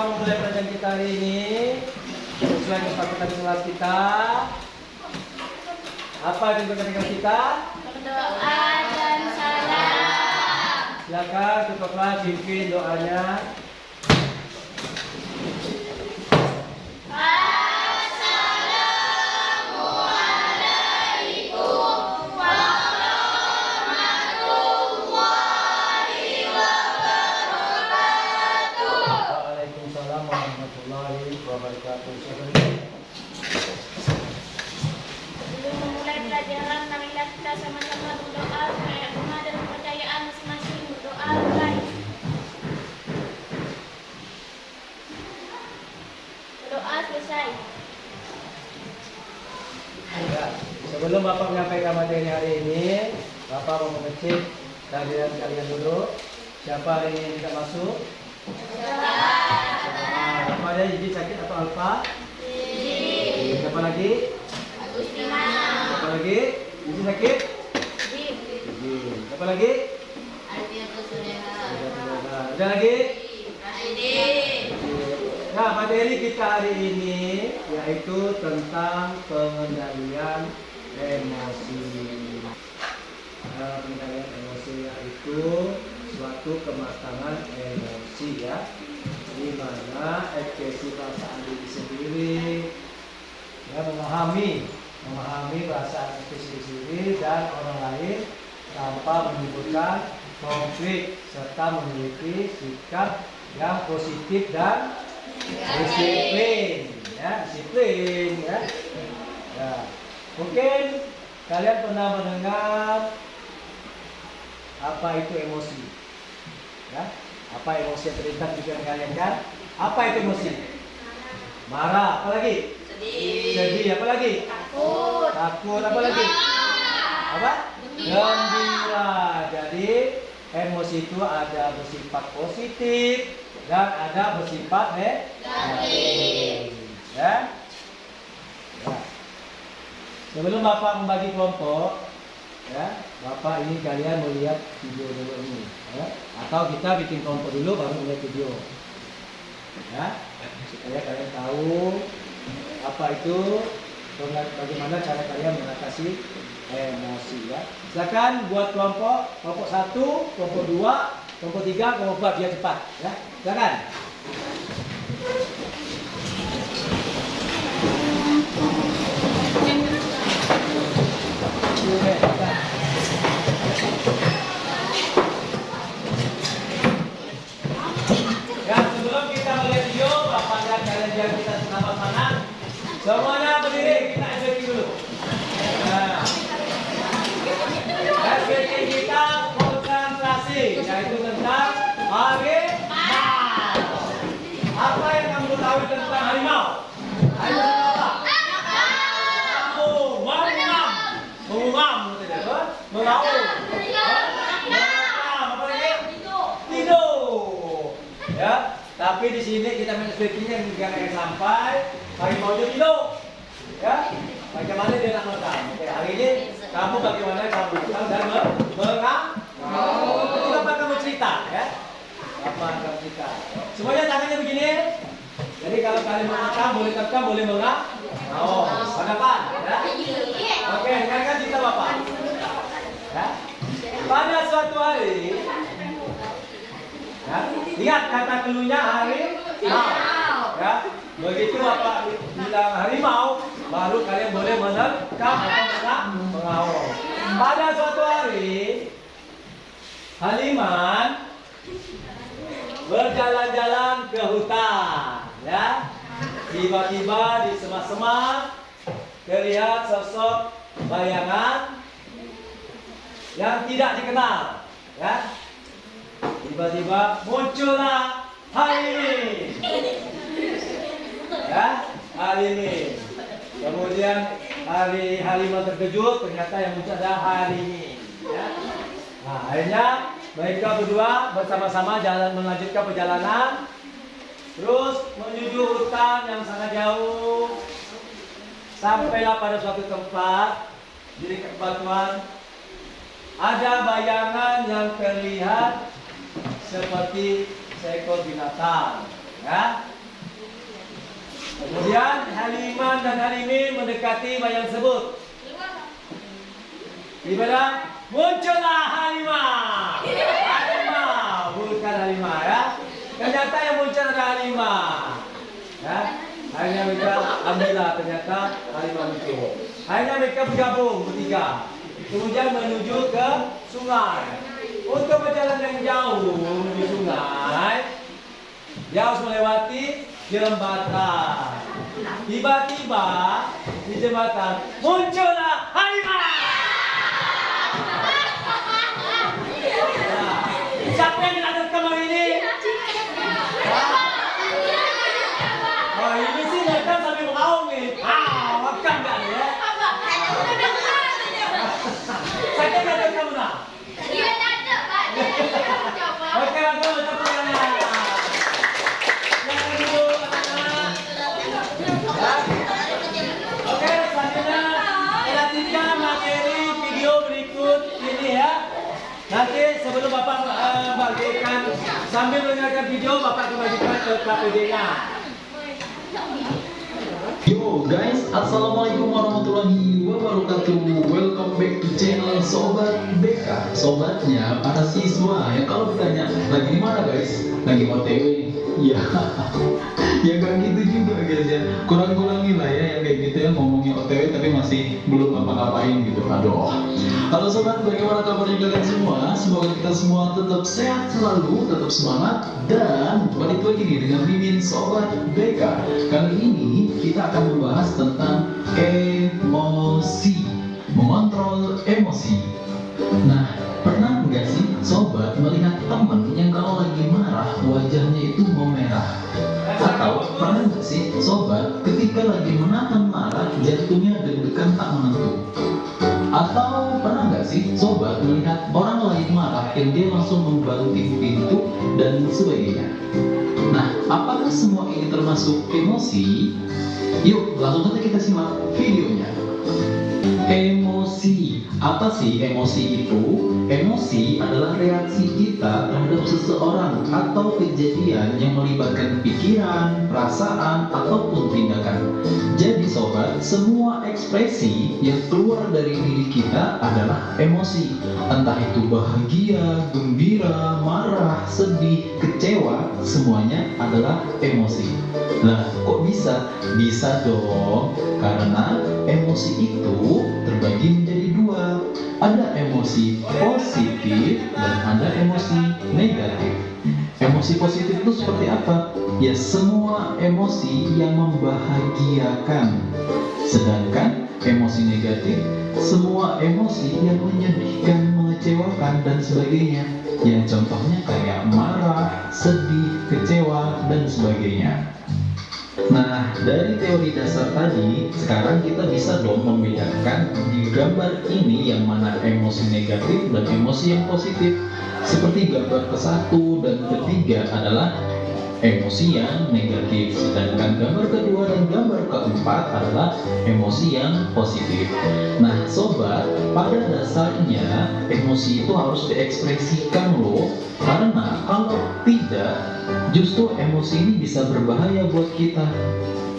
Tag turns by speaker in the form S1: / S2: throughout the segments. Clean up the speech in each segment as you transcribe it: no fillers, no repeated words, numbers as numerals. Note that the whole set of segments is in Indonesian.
S1: memulai pelajaran kita hari ini sesuai kesepakatan kelas kita. Apa yang kesepakatan kita?
S2: Berdoa dan salam.
S1: Silakan ketua kelas pimpin doanya. Waalaikumsalam warahmatullahi wabarakatuh.
S2: Sebelum memulai pelajaran, marilah kita sama-sama berdoa supaya rumah dan kepercayaan masing-masing. Berdoa mulai. Berdoa selesai.
S1: Ya, sebelum Bapak menyampaikan materi hari ini, Bapak mau mengecek kalian dulu. Siapa hari ini yang tidak masuk? Apa ada gigi sakit atau apa? Siapa lagi? Siapa lagi? Gigi sakit? Gigi. Siapa lagi? Ada lagi? Nah, materi kita hari ini yaitu tentang pengendalian emosi. Pengendalian emosi yaitu suatu kematangan emosi ya, di mana ekspresi perasaan diri sendiri, ya, memahami perasaan ekspresi diri dan orang lain tanpa menimbulkan konflik serta memiliki sikap yang positif dan disiplin ya. Ya. Mungkin kalian pernah mendengar apa itu emosi ya? Apa emosi yang terlintas di pikiran kalian kan? Apa itu emosi? Marah, apa lagi? Sedih, apa lagi? Takut, apa lagi? Apa? Gembira. Jadi emosi itu ada bersifat positif dan ada bersifat negatif. Ya. Sebelum Bapak membagi kelompok, ya, Bapak ini kalian melihat video dulu ini, ya. Atau kita bikin kelompok dulu baru melihat video, ya, supaya kalian tahu apa itu, bagaimana cara kalian mengatasi emosi, ya. Silakan buat kelompok 1, kelompok 2, kelompok 3, kelompok 4 biar cepat, ya. Silakan. Ya, sebelum kita melihat video, Bapak dan kalian biar kita sama-sama semuanya berdiri, kita SPK dulu. Nah, SPK kita konsentrasi, yaitu tentang harimau. Apa yang kamu tahu tentang harimau? Harimau apa? Mengumam, mengaum. Apa lagi? Tidur. Ya, tapi di sini kita main SPK-nya jangan sampai harimau itu tidur. Ya, bagaimana dia nak merekam? Oke, hari ini kamu bagaimana kamu merekam dan merekam? Nanti Bapak kamu cerita, ya. Bapak akan cerita. Semuanya tangannya begini. Jadi kalau kalian merekam, boleh terekam, boleh merekam. Oh, hadapan, ya. Oke, dengarkan cerita Bapak. Ya. Pada suatu hari, ya, lihat kata keluarnya harimau. Ya, begitu Bapak bilang harimau, baru kalian boleh menerkam atau mengaum. Pada suatu hari, Haliman berjalan-jalan ke hutan, ya. Tiba-tiba di semak-semak terlihat sosok bayangan yang tidak dikenal, ya. Tiba-tiba muncullah Halimin, ya, Halimin. Kemudian Halimin terkejut, ternyata yang muncul adalah Halimin, ya. Nah, akhirnya mereka berdua bersama-sama jalan melanjutkan perjalanan, terus menuju hutan yang sangat jauh. Sampailah pada suatu tempat di dekat batuan. Ada bayangan yang terlihat seperti seekor binatang, ya. Kemudian Haliman dan Halimin mendekati bayang tersebut. Tiba-tiba muncullah Halimah. Halimah, bukan Halimah ya. Ternyata yang muncul adalah Halimah. Ya. Akhirnya mereka alhamdulillah ternyata Halimah muncul. Akhirnya mereka bergabung bertiga. Kemudian menuju ke sungai. Untuk berjalan yang jauh menuju sungai, dia harus melewati jembatan. Tiba-tiba di jembatan muncullah Halimah. Nah, siapa yang ada kamar ini? Oh, ini sih rekam sambil mengaum nih. Rekam nggak nih ya? Saya nggak ada kamu nak. Oke, aku tepuk tangan. Yang dulu, anak-anak. Oke, selanjutnya perhatikan materi video berikut ini ya. Nanti sebelum Bapak bagikan, sambil mendengarkan video, Bapak kembalikan ke KPD-nya.
S3: Yo guys, assalamualaikum warahmatullahi wabarakatuh. Welcome back to channel Sobat BK. Sobatnya para siswa ya. Kalau ditanya lagi di mana guys? Lagi OTW. Ya, ya gak gitu juga guys ya. Kurang-kurangin lah ya yang kayak gitu ya, ngomongnya OTW tapi masih belum ngapa-ngapain gitu. Aduh. Halo sobat, bagaimana kabarnya kalian semua? Semoga kita semua tetap sehat selalu, tetap semangat, dan balik lagi nih dengan Mimin Sobat BK. Kali ini kita akan membahas tentang emosi, mengontrol emosi. Nah, pernah nggak sih sobat melihat teman yang kalau lagi marah wajahnya itu memerah? Atau pernah nggak sih sobat ketika lagi menahan marah jantungnya deg-degan tak menentu? Atau pernah nggak sih sobat melihat orang lain marah yang dia langsung membanting pintu dan sebagainya? Nah, apakah semua ini termasuk emosi? Yuk, langsung saja kita simak videonya. Emosi. Apa sih emosi itu? Emosi adalah reaksi kita terhadap seseorang atau kejadian yang melibatkan pikiran, perasaan, ataupun tindakan. Jadi sobat, semua ekspresi yang keluar dari diri kita adalah emosi. Entah itu bahagia, gembira, marah, sedih, kecewa, semuanya adalah emosi. Lah, kok bisa? Bisa dong, karena emosi itu terbagi menjadi dua. Ada emosi positif dan ada emosi negatif. Emosi positif itu seperti apa? Ya, semua emosi yang membahagiakan. Sedangkan emosi negatif, semua emosi yang menyedihkan, mengecewakan, dan sebagainya. Yang contohnya kayak marah, sedih, kecewa, dan sebagainya. Nah, dari teori dasar tadi, sekarang kita bisa dong membedakan di gambar ini yang mana emosi negatif dan emosi yang positif. Seperti gambar ke-1 dan ke-3 adalah emosi yang negatif, sedangkan gambar kedua dan gambar keempat adalah emosi yang positif. Nah sobat, pada dasarnya emosi itu harus diekspresikan loh, karena kalau tidak justru emosi ini bisa berbahaya buat kita.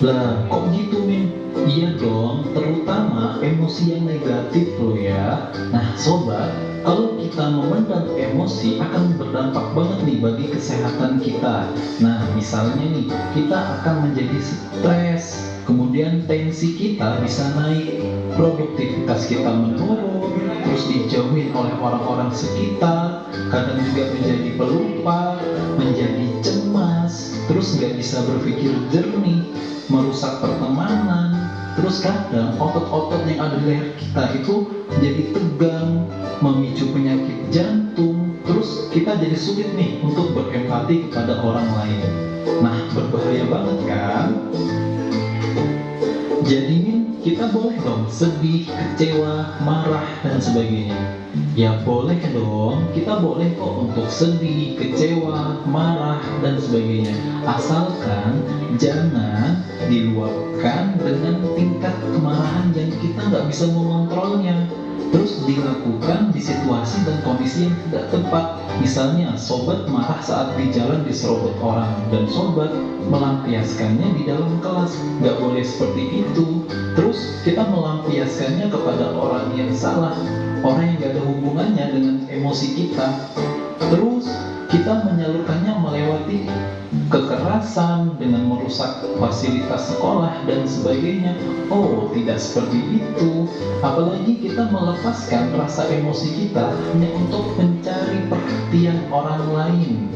S3: Lah kok gitu Min? Iya dong, terutama emosi yang negatif loh ya. Nah sobat, kalau kita memendam emosi akan berdampak banget nih bagi kesehatan kita. Nah misalnya nih, kita akan menjadi stres, kemudian tensi kita bisa naik, produktivitas kita menurun, terus dijauhin oleh orang-orang sekitar, kadang juga menjadi pelupa, menjadi cemas, terus nggak bisa berpikir jernih, merusak pertemanan. Terus kadang otot-otot yang ada di leher kita itu jadi tegang, memicu penyakit jantung. Terus kita jadi sulit nih untuk berempati kepada orang lain. Nah, berbahaya banget kan? Jadi kita boleh dong sedih, kecewa, marah, dan sebagainya. Ya boleh dong, kita boleh kok untuk sedih, kecewa, marah, dan sebagainya. Asalkan jangan diluapkan dengan tingkat kemarahan yang kita nggak bisa mengontrolnya. Terus dilakukan di situasi dan kondisi yang tidak tepat. Misalnya, sobat marah saat di jalan diserobot orang, dan sobat melampiaskannya di dalam kelas. Nggak boleh seperti itu. Terus kita melampiaskannya kepada orang yang salah, orang yang gak ada hubungannya dengan emosi kita. Terus kita menyalurkannya melewati kekerasan dengan merusak fasilitas sekolah dan sebagainya. Oh, tidak seperti itu. Apalagi kita melepaskan rasa emosi kita hanya untuk mencari perhatian orang lain.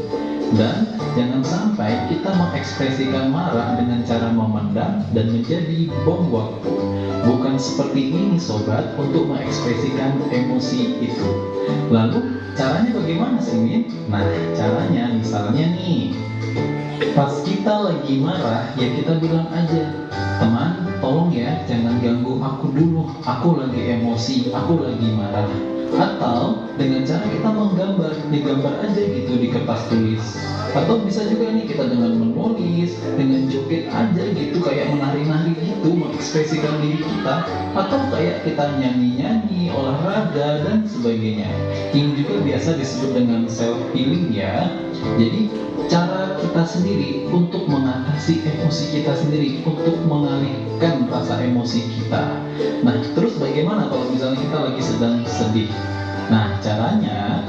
S3: Dan jangan sampai kita mengekspresikan marah dengan cara memendam dan menjadi bom waktu. Bukan seperti ini sobat untuk mengekspresikan emosi itu. Lalu caranya bagaimana sih Min? Nah, caranya misalnya nih, pas kita lagi marah ya kita bilang aja, teman tolong ya jangan ganggu aku dulu, aku lagi emosi, aku lagi marah. Atau dengan cara kita menggambar, digambar aja gitu di kertas tulis. Atau bisa juga nih kita dengan menulis, dengan joget aja gitu, kayak menari-nari gitu, mengekspresikan diri kita. Atau kayak kita nyanyi-nyanyi, olahraga, dan sebagainya. Ini juga biasa disebut dengan self-healing ya. Jadi cara kita sendiri untuk mengatasi emosi kita sendiri, untuk mengalihkan rasa emosi kita. Nah, terus bagaimana kalau misalnya kita lagi sedang sedih? Nah, caranya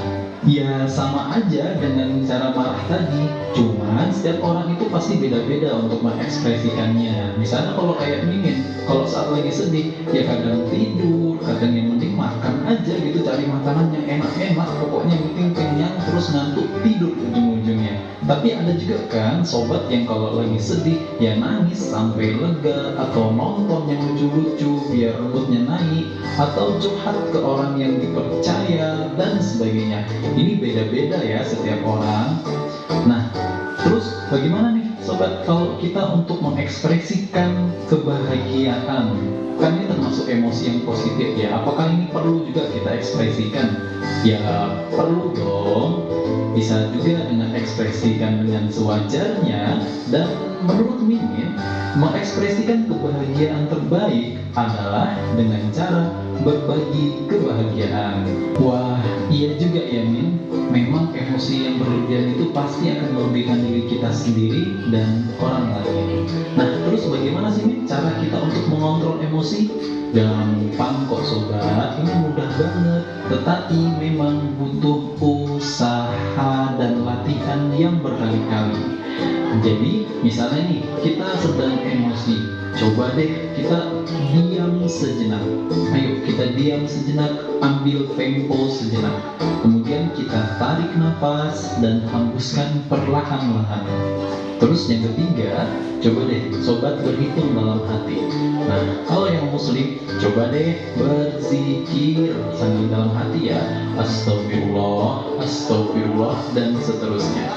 S3: ya sama aja dengan cara marah tadi, cuman setiap orang itu pasti beda-beda untuk mengekspresikannya. Misalnya kalau kayak Mimin, kalau saat lagi sedih, ya kadang tidur, kadang yang penting makan aja gitu, cari makanan yang enak-enak, pokoknya yang penting kenyang, terus ngantuk, tidur ujung-ujungnya. Tapi ada juga kan sobat yang kalau lagi sedih, ya nangis sampai lega, atau nonton yang lucu-lucu biar moodnya naik, atau curhat ke orang yang dipercaya, dan sebagainya. Ini beda-beda ya setiap orang. Nah, terus bagaimana nih sobat kalau kita untuk mengekspresikan kebahagiaan? Kan ini termasuk emosi yang positif ya. Apakah ini perlu juga kita ekspresikan? Ya perlu dong. Bisa juga dengan ekspresikan dengan sewajarnya. Dan menurut Mimin, mengekspresikan kebahagiaan terbaik adalah dengan cara berbagi kebahagiaan. Wah, iya juga ya Min. Memang emosi yang berlebihan itu pasti akan merugikan diri kita sendiri dan orang lain. Nah, terus bagaimana sih Min cara kita untuk mengontrol emosi? Gampang kok sobat, ini mudah banget. Tetapi memang butuh usaha dan latihan yang berkali-kali. Jadi misalnya nih, kita sedang emosi, coba deh kita diam sejenak. Ayo kita diam sejenak, ambil tempo sejenak. Kemudian kita tarik nafas dan hembuskan perlahan-lahan. Terus yang ketiga, coba deh sobat berhitung dalam hati. Nah, kalau yang muslim, coba deh berzikir sambil dalam hati ya. Astagfirullah, astagfirullah, dan seterusnya.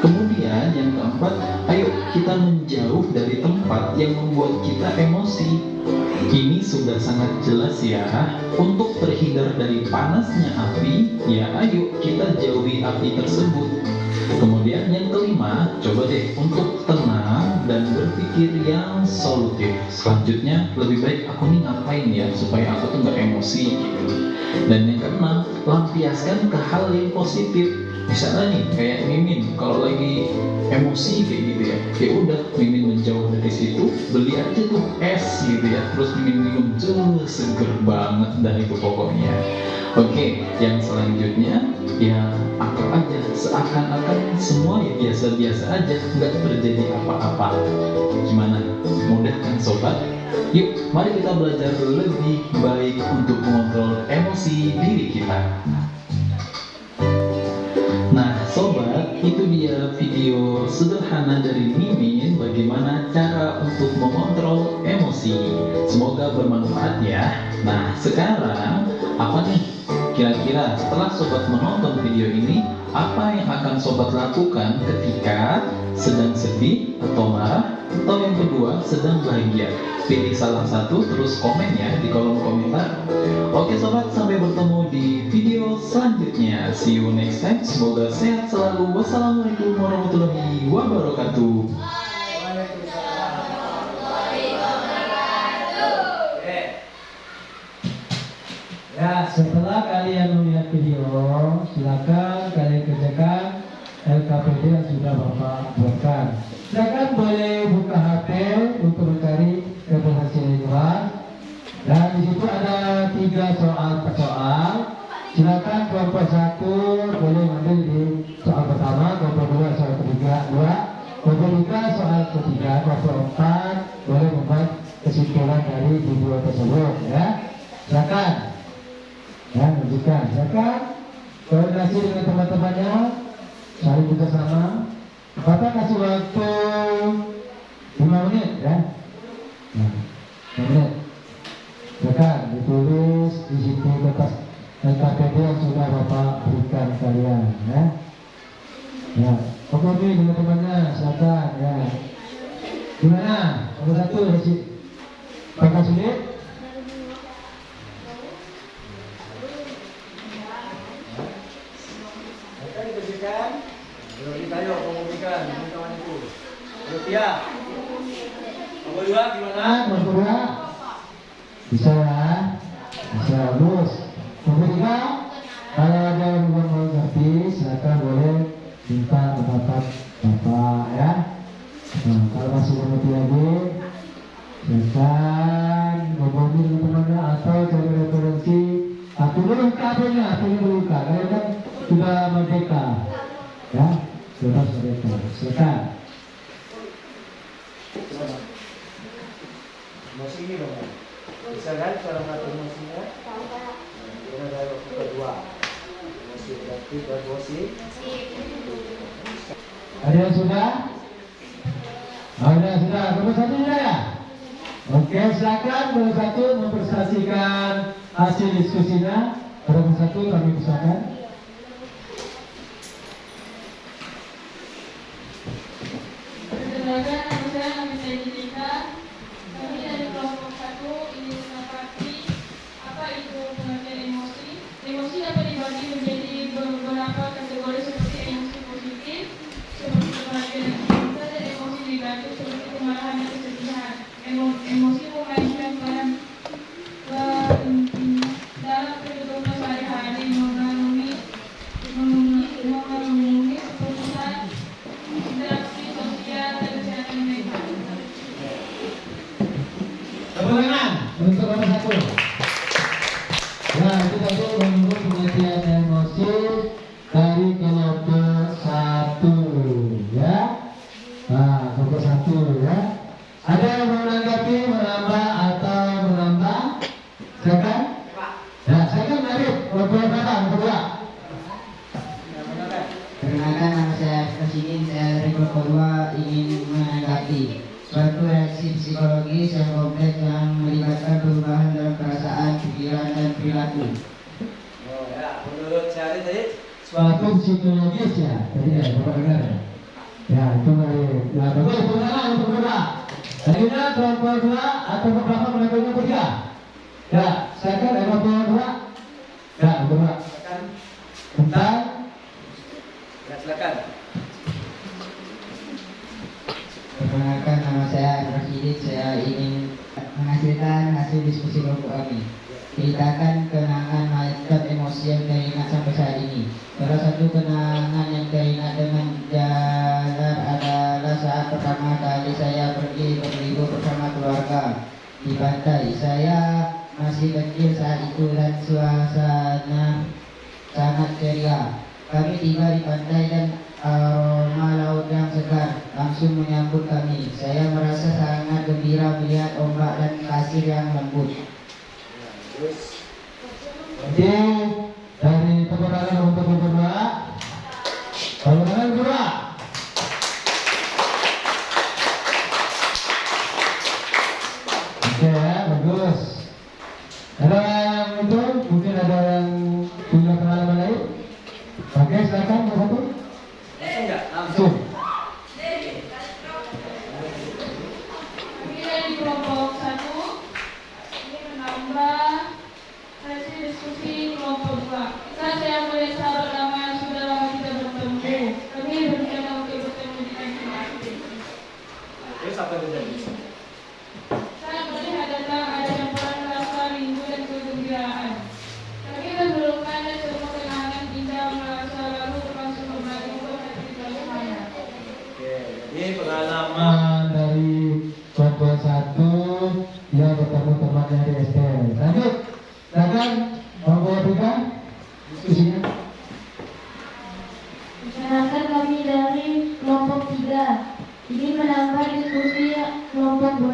S3: Kemudian yang keempat, ayo kita menjauh dari tempat yang membuat kita emosi. Ini sudah sangat jelas ya. Untuk terhindar dari panasnya api, ya ayo kita jauhi api tersebut. Kemudian yang kelima, coba deh untuk tenang dan berpikir yang solutif. Selanjutnya, lebih baik aku nih ngapain ya supaya aku tuh gak emosi gitu. Dan yang keenam, lampiaskan ke hal yang positif. Misalnya nih kayak Mimin kalau lagi emosi kayak gitu ya, ya udah Mimin menjauh dari situ, beli aja tuh es gitu ya, terus Mimin minum, seger banget dah itu pokoknya. Oke, yang selanjutnya ya anggap aja seakan-akan semua ya biasa-biasa aja, nggak terjadi apa-apa. Gimana? Mudah kan sobat? Yuk, mari kita belajar lebih baik untuk mengontrol emosi diri kita. Nah sobat, itu dia video sederhana dari Mimin bagaimana cara untuk mengontrol emosi. Semoga bermanfaat ya. Nah sekarang apa nih? Kira-kira setelah sobat menonton video ini, apa yang akan sobat lakukan ketika sedang sedih atau atau marah, atau yang kedua sedang bahagia? Pilih salah satu terus komen ya di kolom komentar. Oke sobat, sampai bertemu di video selanjutnya. See you next time. Semoga sehat selalu. Wassalamualaikum warahmatullahi wabarakatuh.
S4: Ya, setelah kalian melihat video, silakan kalian kerjakan LKPD yang sudah Bapak buatkan. Silakan boleh buka HP untuk mencari representasi lingkungan. Dan di situ ada 3 soal. Silakan kelompok 1 boleh mengambil di soal pertama, kelompok 2 soal ketiga, kelompok 3 soal ketiga, kelompok 4 boleh membuat kesimpulan dari video tersebut. Ya, silakan. Ya, lanjutkan. Silakan koordinasi dengan teman-temannya, saling bekerjasama. Bapak kasih waktu 5 menit ya. Nah, 5 menit. Silakan ditulis di situ kertas LKPD yang sudah Bapak berikan kalian ya. Ya, oke dengan temannya silakan ya. Gimana? Nomor 1 si Pak Sulit.
S1: Tayo, komunikan, kawan itu. Rupiah. Nomor 2 gimana?
S4: Nomor 2 bisa ya, bisa bagus. Nomor 3 kalau ada yang mau ngerti silakan boleh minta pendapat Bapak ya. Nah, kalau masih ngerti lagi silakan ngobrol dengan temannya atau cari referensi. Atau dulu kabelnya, atau dulu kalian kan sudah merdeka ya, sudah merdeka. Silakan.
S1: Emosi ini dong. Bisa kan cara ngatur emosinya? Kita dari waktu kedua. Emosi berarti emosi.
S4: Ada yang sudah? Ada yang sudah. Nomor 1 sudah ya? Oke, silakan nomor 1 mempresentasikan hasil diskusinya. Nomor 1 kami persilakan.
S2: Perkenalkan, nama saya Nafisa Jessica. Kami dari kelompok 1 ingin menanggapi apa itu pengertian emosi. Emosi dapat dibagi menjadi beberapa kategori seperti emosi positif, seperti kebahagiaan dan cinta, dan emosi negatif seperti kemarahan dan kesedihan. Emosi memainkan peran penting dalam kehidupan sehari-hari, memenuhi keputusan, interaksi sosial, dan kesehatan mental.
S4: Tepuk tangan untuk nomor 1. Ya, itu tadi menurut pengertian emosi dari kelompok 1 ya. Nah, kelompok 1 ya. Ada yang mau menanggapi, menambah atau menambah? Silakan. Ya, silakan Arif. Kelompok berapa? Kelompok 2.
S5: Perkenalkan, nama saya Rasidin, saya dari kelompok 2 ingin menanggapi suatu reaksi psikologis yang kompleks yang melibatkan perubahan dalam perasaan, pikiran, dan perilaku.
S1: Oh ya, menurut Syarif tadi
S4: Suatu psikologis ya. Tadi ya, Bapak dengar ya. Ya, itu Arif. Ya, bagus. Tepuk tangan untuk Bapak. Selanjutnya kelompok 2 atau beberapa menanggapi kelompok 3. Ya, silakan kelompok 2. Ya, Bapak.
S1: akan
S4: Bentar.
S1: ya silakan.
S5: Perkenalkan, nama saya Rasidin, saya ingin menghasilkan hasil diskusi kelompok kami. Ceritakan kenangan macam emosi yang teringat sampai saat ini. Salah satu kenangan yang teringat dengan jalan adalah saat pertama kali saya pergi berlibur bersama keluarga di pantai. Saya masih kecil saat itu dan suasana sangat ceria. Kami tiba di pantai dan aroma laut yang segar langsung menyambut kami. Saya merasa sangat gembira melihat ombak dan pasir yang lembut.
S1: Terus
S4: Oke, dari tepuk tangan untuk kelompok 2. Tepuk tangan kedua. Oke ya, bagus. Ada yang itu? Mungkin ada yang punya pengalaman lain? Oke, silakan nomor 1.
S1: langsung enggak?
S4: Langsung.
S1: apa yang terjadi?
S2: Saya melihat adalah ada campuran rasa rindu dan kegembiraan. Kami menurunkan dan semua kenangan indah masa lalu berlangsung kembali untuk hati semuanya.
S1: Oke, jadi pengalaman
S4: dari kelompok 1 yang bertemu temannya di SD. Lanjut, silakan kelompok 3 diskusinya.
S6: Perkenalkan kami dari kelompok 3. Ini menambah diskusi kelompok 2.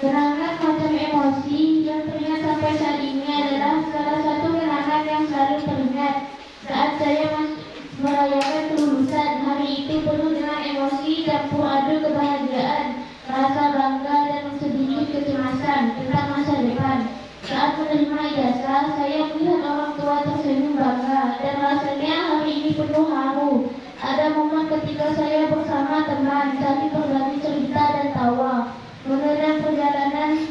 S6: Kenangan macam emosi yang teringat sampai saat ini adalah salah satu kenangan yang selalu teringat saat saya merayakan kelulusan. Hari itu penuh dengan emosi campur aduk kebahagiaan, rasa bangga dan sedikit kecemasan tentang masa depan. Saat menerima ijazah, saya melihat orang tua tersenyum bangga dan rasanya hari ini penuh haru. Ada momen ketika saya bersama teman saling berbagi cerita dan tawa mengenai perjalanan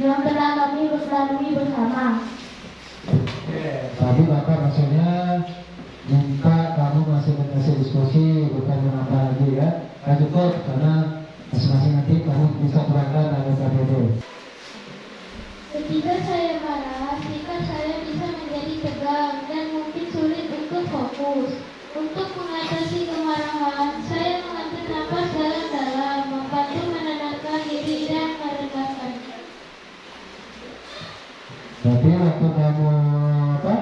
S6: yang telah kami lalui bersama.
S4: Tadi Bapak maksudnya minta kamu masih diskusi, bukan menambah lagi ya. Kan cukup karena masing-masing nanti kamu bisa berangkat dengan KPD.
S6: Ketika saya marah, sikap saya bisa menjadi tegang dan mungkin sulit untuk fokus. Untuk mengatasi kemarahan, saya mengambil napas dalam-dalam, membantu menenangkan diri dan meredakan.
S4: Berarti waktu kamu apa?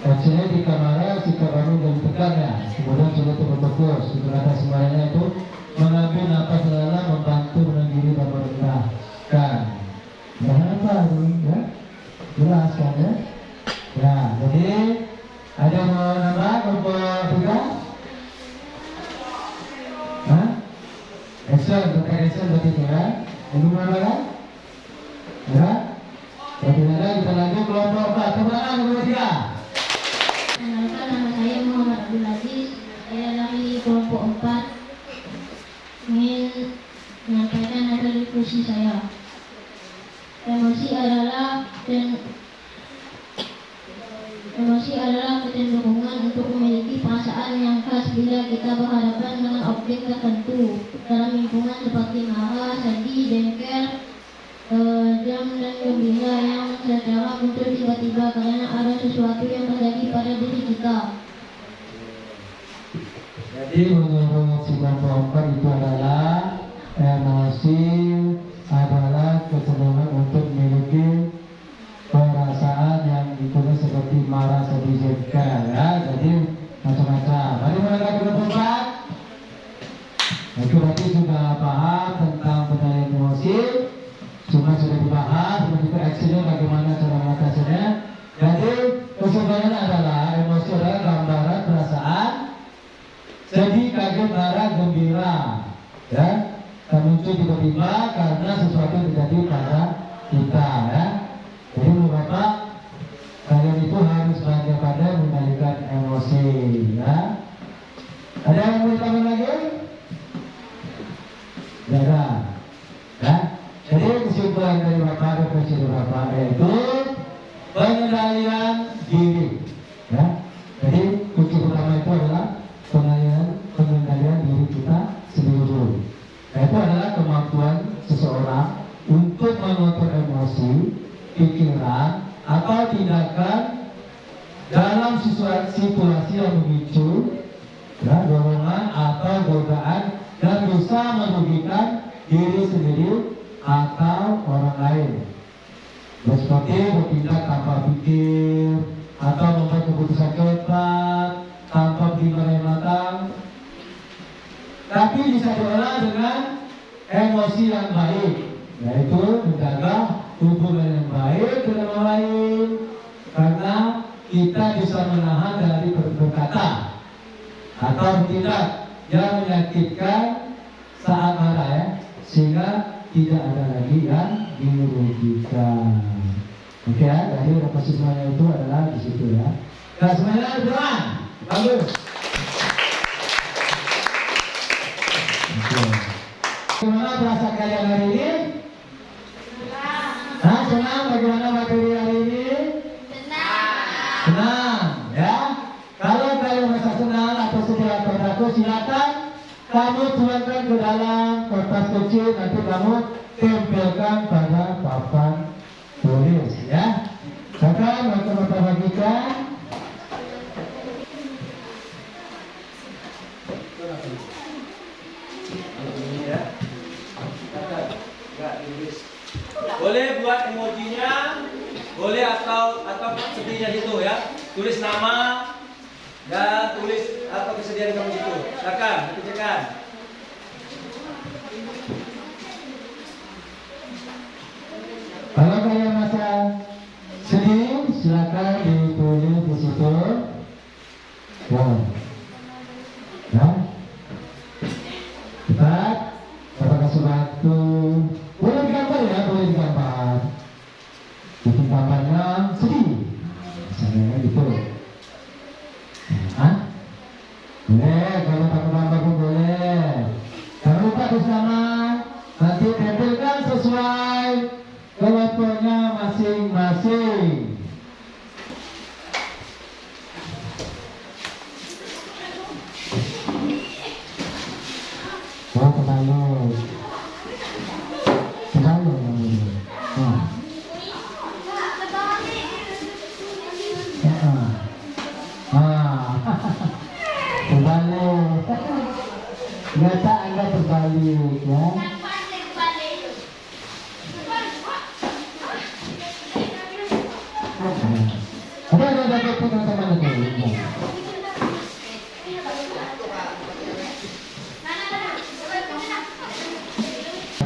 S4: Maksudnya di kamar sikap kamu jadi tegang ya, kemudian sudah terfokus. Untuk atas semuanya itu mengambil napas dalam, membantu menenangkan diri dan merendahkan. Kenapa ini ya? Jelas kan ya? Ya, jadi ada yang mau nambah kelompok 3? Hah? Action, berkait action berarti itu ya? Ini mana kan? Ya? Jadi ada kita lanjut kelompok 4. Kemana kelompok 3?
S6: Kenalkan, nama saya Muhammad Abdul Aziz. Saya dari kelompok 4. Ingin menyampaikan hasil diskusi saya. Emosi adalah kecenderungan untuk memiliki perasaan yang khas bila kita berhadapan dengan objek tertentu dalam lingkungan seperti marah, sedih, jengkel, jam dan gembira yang secara muncul tiba-tiba karena ada sesuatu yang terjadi pada diri kita.
S4: Jadi menurut si kelompok 4 itu adalah emosi adalah kecenderungan untuk memiliki perasaan yang itu seperti marah, sedih, jengkel ya. Jadi macam-macam. Mari mulai kelompok 4. Itu berarti sudah paham tentang penilaian emosi. Semua sudah dibahas, begitu actionnya bagaimana cara mengatasinya. Jadi kesimpulannya adalah emosi adalah gambaran perasaan sedih, kaget, marah, gembira ya, dan muncul tiba-tiba karena sesuatu terjadi pada kita ya. Jadi menurut Bapak, kalian itu harus pandai-pandai mengendalikan emosi ya. Ada yang mau ditambah lagi? Tidak ada ya. Jadi kesimpulan dari Bapak, refleksi dari Bapak yaitu pengendalian diri ya. Jadi kunci utama itu adalah pengendalian diri kita sendiri dulu. Itu adalah kemampuan seseorang untuk mengontrol emosi, pikiran atau tindakan dalam situasi yang memicu ya, dorongan atau godaan dan bisa merugikan diri sendiri atau orang lain. Seperti bertindak tanpa pikir atau membuat keputusan cepat tanpa pertimbangan yang matang, tapi bisa diolah dengan emosi yang baik, yaitu menjaga hubungan yang baik dengan orang lain, karena kita bisa menahan dari berkata atau bertindak yang menyakitkan saat marah ya, sehingga tidak ada lagi yang dirugikan. Oke ya, jadi kesimpulannya itu adalah di situ ya. Nah semuanya berdoa, bagus. Bagaimana perasaan kalian hari ini? Senang. Senang. Bagaimana materi hari ini? Senang. Ya. Kalau kalian merasa senang atau sedih atau takut, silakan kamu tuangkan ke dalam kertas kecil, nanti kamu tempelkan pada papan tulis ya. Sekarang Bapak bagikan.
S1: Ya. Boleh buat emojinya, boleh atau sedihnya situ ya. Tulis nama dan tulis apa kesedihan kamu situ. Silakan, dikerjakan.
S4: Kalau kalian merasa sedih, silakan ditulis di situ. Wow. Ya. Cepat. Bapak kasih waktu. Boleh digambar ya, boleh digambar. Bikin gambarnya sedih. Misalnya gitu. Hah? Boleh, kalau pakai gambar pun boleh. Jangan lupa tulis nama. Nanti tempelkan sesuai kelompoknya masing-masing. Oh, kebalik. Kebalik. Nah. Terbalik. Ternyata Anda terbalik ya. Ada dapat teman-teman itu.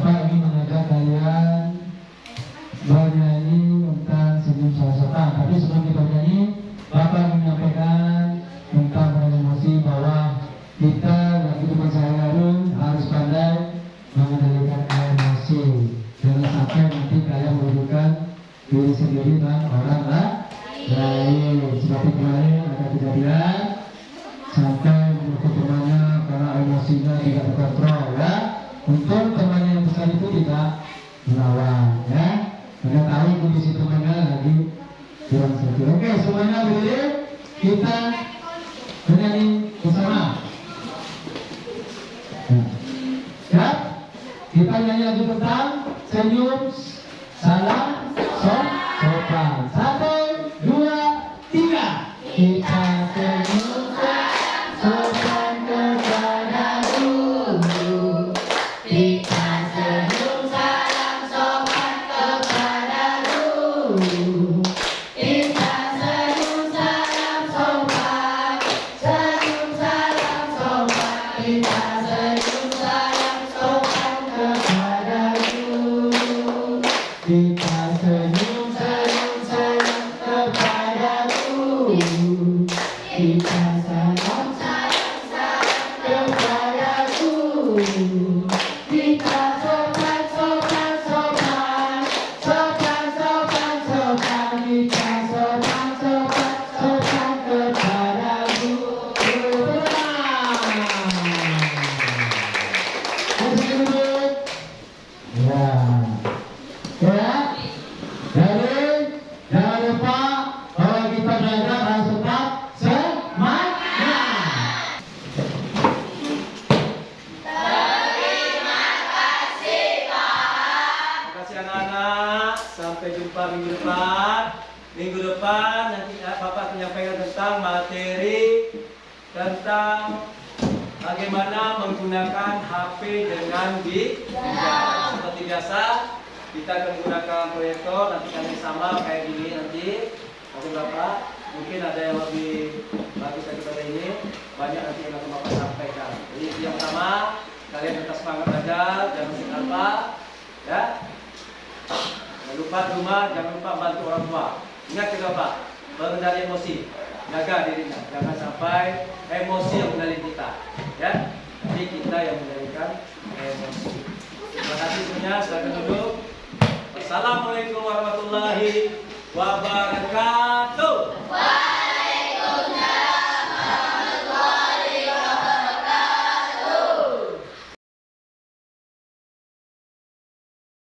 S4: Bapak ingin mengajak kalian bernyanyi tentang senyum salah. Tapi sebelum kita nyanyi, Bapak menyampaikan tentang emosi bahwa kita lagi teman sehari-hari harus pandai mengendalikan emosi. Jangan sampai nanti kalian merugikan diri sendiri dan orang lain. Seperti kemarin ada kejadian sampai menurut temannya karena emosinya tidak terkontrol ya. Untuk temannya yang besar itu tidak melawan ya. Karena tahu kondisi temannya lagi kurang setuju. Oke, semuanya berdiri, kita menyanyi bersama. Siap? Kita nyanyi lagi tentang senyum, salam, sopan. 1, 2, 3. Kita senyum, salam, sopan kepada guru. Kita senyum, salam, sopan kepada guru. Kita senyum, salam, sopan. Senyum, salam, sopan. Kita senyum, salam, sopan kepada guru. Kita senyum, salam, salam kepada guru. Kita salam, salam, salam kepada guru. Kita sopan, sopan, sopan. Sopan, sopan, sopan. Kita sopan, sopan, sopan kepada guru. Masih duduk. Ya. Ya. Jadi jangan lupa bahwa kita belajar harus tetap semangat.
S1: Terima kasih anak-anak. Sampai jumpa minggu depan. Minggu depan nanti Bapak menyampaikan tentang materi tentang bagaimana menggunakan HP dengan bijak. Seperti biasa, kita akan menggunakan proyektor. Nanti kami sama kayak gini nanti. Oke Bapak, mungkin ada yang lebih bagus daripada ini. Banyak nanti yang akan Bapak sampaikan. Jadi yang pertama, kalian tetap semangat belajar, jangan sikap apa, ya. Jangan lupa di rumah, jangan lupa bantu orang tua. Ingat juga Pak, mengendali emosi, jaga dirinya, jangan sampai emosi yang mengendali kita, ya. Jadi kita yang mengendalikan emosi. Terima kasih semuanya, silakan duduk. Assalamualaikum warahmatullahi wabarakatuh.